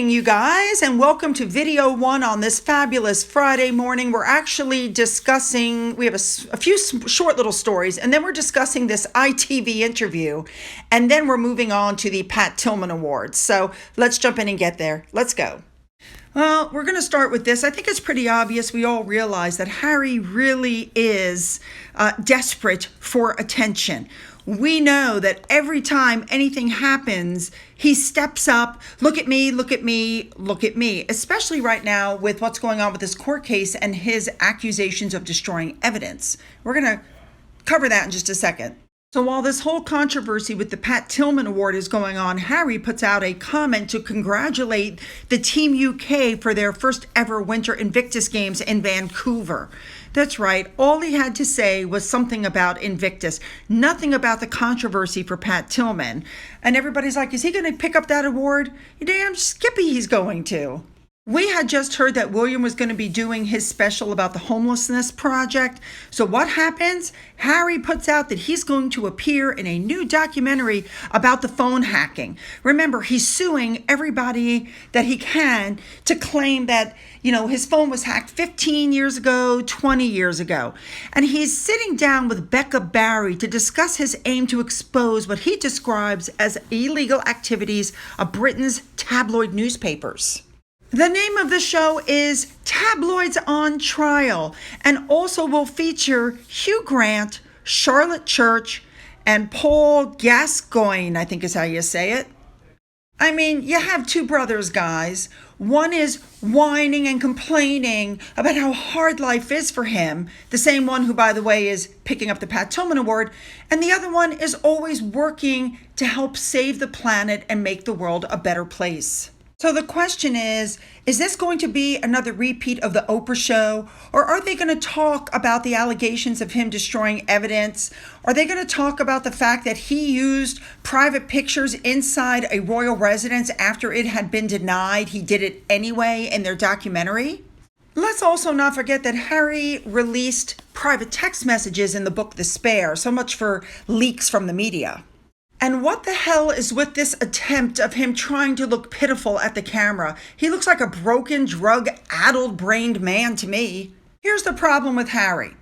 morning, you guys, and welcome to video 1 on this fabulous Friday morning. We're actually discussing, we have a few short little stories, and then we're discussing this ITV interview, and then we're moving on to the Pat Tillman Awards. So let's jump in and get there. Let's go. Well, we're going to start with this. I think it's pretty obvious. We all realize that Harry really is desperate for attention. We know that every time anything happens, he steps up, look at me, look at me, look at me, especially right now with what's going on with this court case and his accusations of destroying evidence. We're going to cover that in just a second. So while this whole controversy with the Pat Tillman Award is going on, Harry puts out a comment to congratulate the Team UK for their first ever Winter Invictus Games in Vancouver. That's right, all he had to say was something about Invictus, nothing about the controversy for Pat Tillman. And everybody's like, is he going to pick up that award? You damn skippy he's going to. We had just heard that William was going to be doing his special about the homelessness project. So what happens? Harry puts out that he's going to appear in a new documentary about the phone hacking. Remember, he's suing everybody that he can to claim that, his phone was hacked 15 years ago, 20 years ago. And he's sitting down with Becca Barry to discuss his aim to expose what he describes as illegal activities of Britain's tabloid newspapers. The name of the show is Tabloids on Trial and also will feature Hugh Grant, Charlotte Church, and Paul Gascoigne, I think is how you say it. I mean, you have two brothers, guys. One is whining and complaining about how hard life is for him, the same one who, by the way, is picking up the Pat Tillman Award, and the other one is always working to help save the planet and make the world a better place. So the question is this going to be another repeat of the Oprah show? Or are they going to talk about the allegations of him destroying evidence? Are they going to talk about the fact that he used private pictures inside a royal residence after it had been denied? He did it anyway in their documentary? Let's also not forget that Harry released private text messages in the book The Spare. So much for leaks from the media. And what the hell is with this attempt of him trying to look pitiful at the camera? He looks like a broken, drug-addled, brained man to me. Here's the problem with Harry.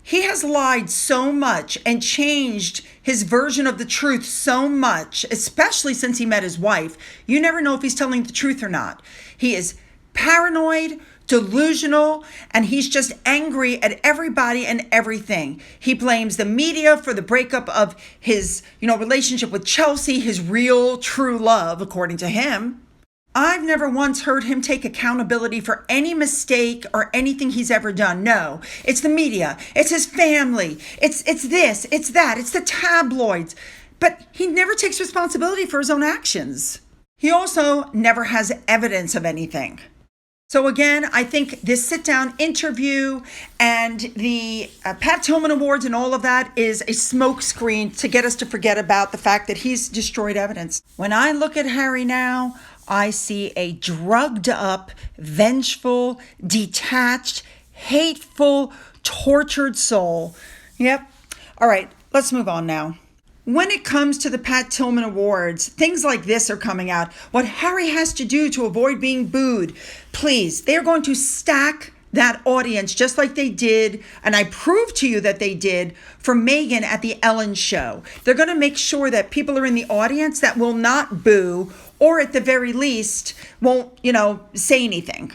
He has lied so much and changed his version of the truth so much, especially since he met his wife. You never know if he's telling the truth or not. He is paranoid, delusional, and he's just angry at everybody and everything. He blames the media for the breakup of his, relationship with Chelsea, his real, true love, according to him. I've never once heard him take accountability for any mistake or anything he's ever done. No, it's the media, it's his family, it's this, it's that, it's the tabloids. But he never takes responsibility for his own actions. He also never has evidence of anything. So again, I think this sit-down interview and the Pat Tillman Awards and all of that is a smokescreen to get us to forget about the fact that he's destroyed evidence. When I look at Harry now, I see a drugged up, vengeful, detached, hateful, tortured soul. Yep. All right, let's move on now. When it comes to the Pat Tillman Awards, things like this are coming out. What Harry has to do to avoid being booed, please, they're going to stack that audience just like they did, and I proved to you that they did, for Meghan at the Ellen show. They're going to make sure that people are in the audience that will not boo, or at the very least, won't, say anything.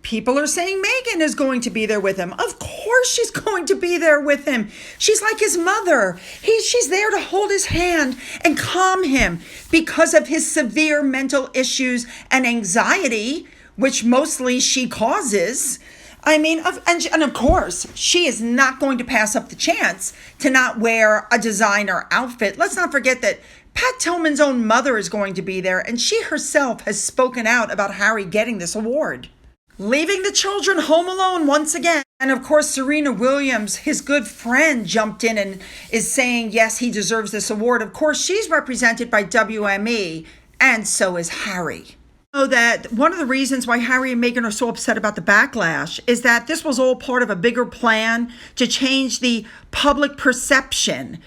People are saying Meghan is going to be there with him. Of course she's going to be there with him. She's like his mother. She's there to hold his hand and calm him because of his severe mental issues and anxiety, which mostly she causes. I mean, and of course, she is not going to pass up the chance to not wear a designer outfit. Let's not forget that Pat Tillman's own mother is going to be there, and she herself has spoken out about Harry getting this award. Leaving the children home alone once again. And of course, Serena Williams, his good friend, jumped in and is saying, yes, he deserves this award. Of course, she's represented by WME, and so is Harry. So that one of the reasons why Harry and Meghan are so upset about the backlash is that this was all part of a bigger plan to change the public perception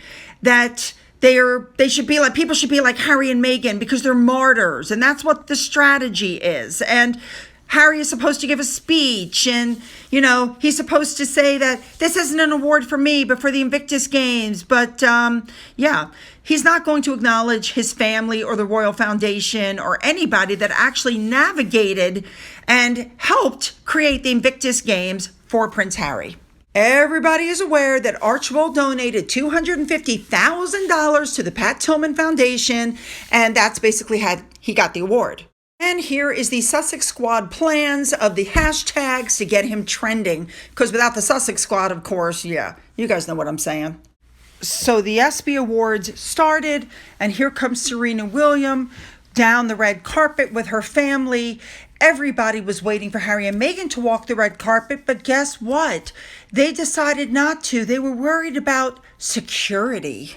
that they should be like, people should be like Harry and Meghan because they're martyrs, and that's what the strategy is. And Harry is supposed to give a speech, and, he's supposed to say that this isn't an award for me, but for the Invictus Games. But, he's not going to acknowledge his family or the Royal Foundation or anybody that actually navigated and helped create the Invictus Games for Prince Harry. Everybody is aware that Archibald donated $250,000 to the Pat Tillman Foundation, and that's basically how he got the award. And here is the Sussex Squad plans of the hashtags to get him trending. Because without the Sussex Squad, of course, you guys know what I'm saying. So the ESPY Awards started, and here comes Serena Williams down the red carpet with her family. Everybody was waiting for Harry and Meghan to walk the red carpet, but guess what? They decided not to. They were worried about security.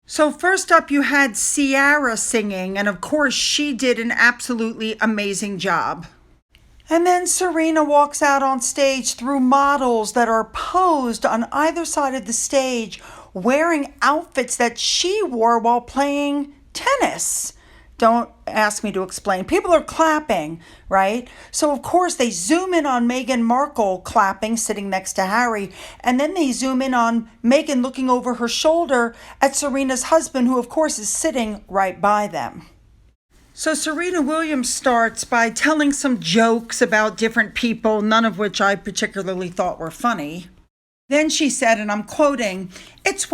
So first up, you had Ciara singing, and of course, she did an absolutely amazing job. And then Serena walks out on stage through models that are posed on either side of the stage, wearing outfits that she wore while playing tennis. Don't ask me to explain. People are clapping, right? So, of course, they zoom in on Meghan Markle clapping, sitting next to Harry. And then they zoom in on Meghan looking over her shoulder at Serena's husband, who, of course, is sitting right by them. So Serena Williams starts by telling some jokes about different people, none of which I particularly thought were funny. Then she said, and I'm quoting, "It's,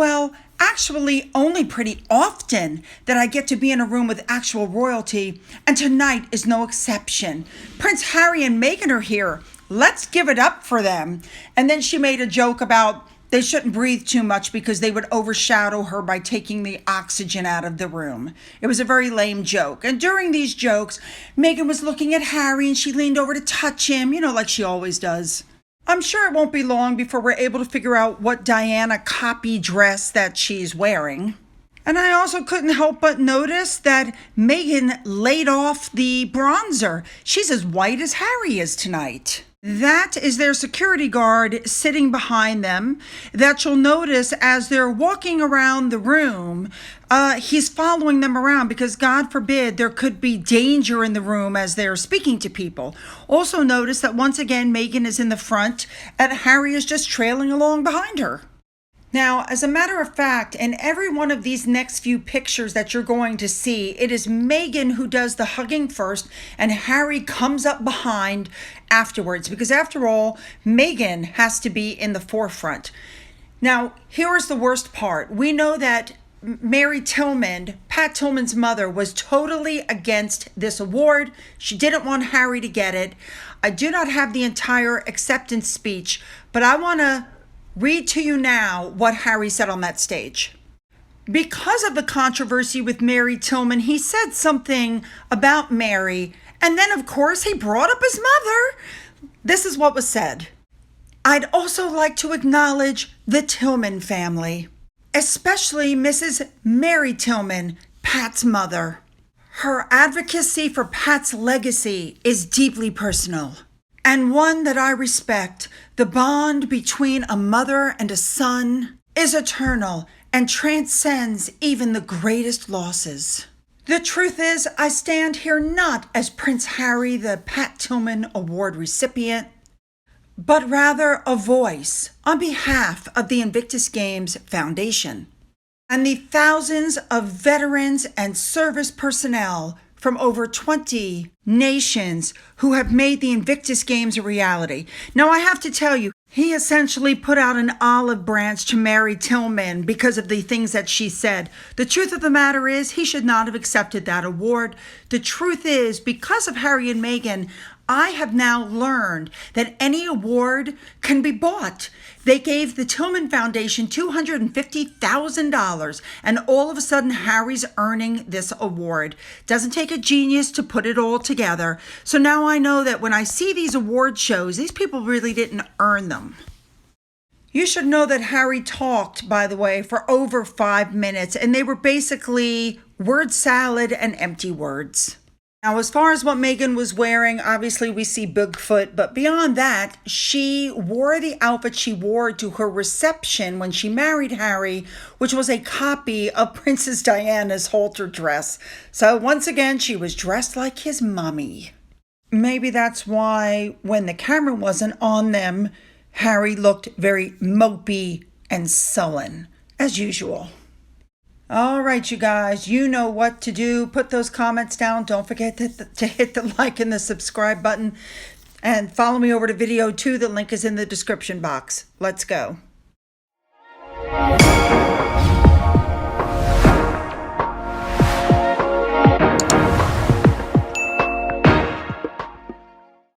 actually only pretty often that I get to be in a room with actual royalty, and tonight is no exception. Prince Harry and Meghan are here. Let's give it up for them." And then she made a joke about they shouldn't breathe too much because they would overshadow her by taking the oxygen out of the room. It was a very lame joke. And during these jokes, Meghan was looking at Harry and she leaned over to touch him, like she always does. I'm sure it won't be long before we're able to figure out what Diana copy dress that she's wearing. And I also couldn't help but notice that Meghan laid off the bronzer. She's as white as Harry is tonight. That is their security guard sitting behind them that you'll notice as they're walking around the room. He's following them around because, God forbid, there could be danger in the room as they're speaking to people. Also notice that once again, Meghan is in the front and Harry is just trailing along behind her. Now, as a matter of fact, in every one of these next few pictures that you're going to see, it is Meghan who does the hugging first and Harry comes up behind afterwards, because after all, Meghan has to be in the forefront. Now, here is the worst part. We know that Mary Tillman, Pat Tillman's mother, was totally against this award. She didn't want Harry to get it. I do not have the entire acceptance speech, but I want to read to you now what Harry said on that stage. Because of the controversy with Mary Tillman, he said something about Mary, and then, of course, he brought up his mother. This is what was said. "I'd also like to acknowledge the Tillman family, especially Mrs. Mary Tillman, Pat's mother. Her advocacy for Pat's legacy is deeply personal, and one that I respect. The bond between a mother and a son is eternal and transcends even the greatest losses. The truth is, I stand here not as Prince Harry, the Pat Tillman Award recipient, but rather a voice on behalf of the Invictus Games Foundation and the thousands of veterans and service personnel from over 20 nations who have made the Invictus Games a reality." Now, I have to tell you, he essentially put out an olive branch to Mary Tillman because of the things that she said. The truth of the matter is, he should not have accepted that award. The truth is, because of Harry and Meghan, I have now learned that any award can be bought. They gave the Tillman Foundation $250,000, and all of a sudden, Harry's earning this award. Doesn't take a genius to put it all together. So now I know that when I see these award shows, these people really didn't earn them. You should know that Harry talked, by the way, for over 5 minutes, and they were basically word salad and empty words. Now, as far as what Meghan was wearing, obviously we see Bigfoot, but beyond that, she wore the outfit she wore to her reception when she married Harry, which was a copy of Princess Diana's halter dress. So once again, she was dressed like his mummy. Maybe that's why when the camera wasn't on them, Harry looked very mopey and sullen, as usual. All right, you guys, you know what to do. Put those comments down. Don't forget to hit the like and the subscribe button. And follow me over to video 2. The link is in the description box. Let's go.